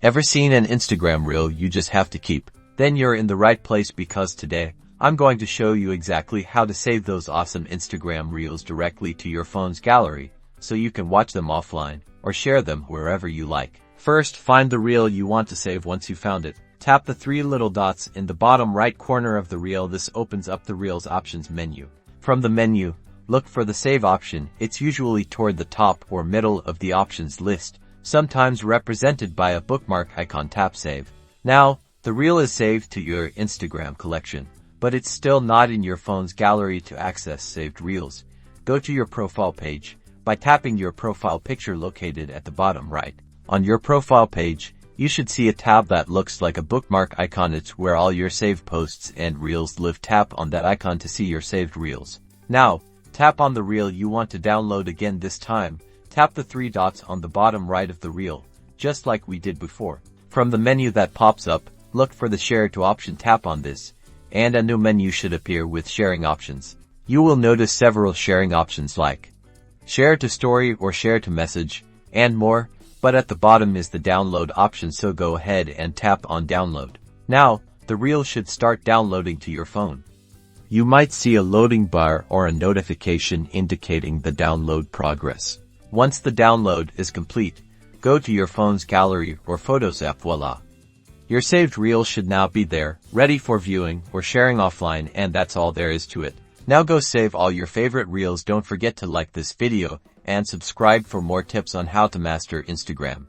Ever seen an Instagram reel you just have to keep? Then you're in the right place because today, I'm going to show you exactly how to save those awesome Instagram reels directly to your phone's gallery, so you can watch them offline, or share them wherever you like. First, find the reel you want to save. Once you found it, tap the three little dots in the bottom right corner of the reel. This opens up the Reels Options menu. From the menu, look for the Save option. It's usually toward the top or middle of the options list, sometimes represented by a bookmark icon. Tap Save. Now, the reel is saved to your Instagram collection, but it's still not in your phone's gallery. To access saved reels, go to your profile page by tapping your profile picture located at the bottom right. On your profile page, you should see a tab that looks like a bookmark icon. It's where all your saved posts and reels live. Tap on that icon to see your saved reels. Now, tap on the reel you want to download again. This time, tap the three dots on the bottom right of the reel, just like we did before. From the menu that pops up, look for the Share to option. Tap on this, and a new menu should appear with sharing options. You will notice several sharing options like Share to Story or Share to Message, and more, but at the bottom is the Download option, so go ahead and tap on Download. Now, the reel should start downloading to your phone. You might see a loading bar or a notification indicating the download progress. Once the download is complete, go to your phone's gallery or Photos app. Voila! Your saved reel should now be there, ready for viewing or sharing offline, and that's all there is to it. Now go save all your favorite reels. Don't forget to like this video and subscribe for more tips on how to master Instagram.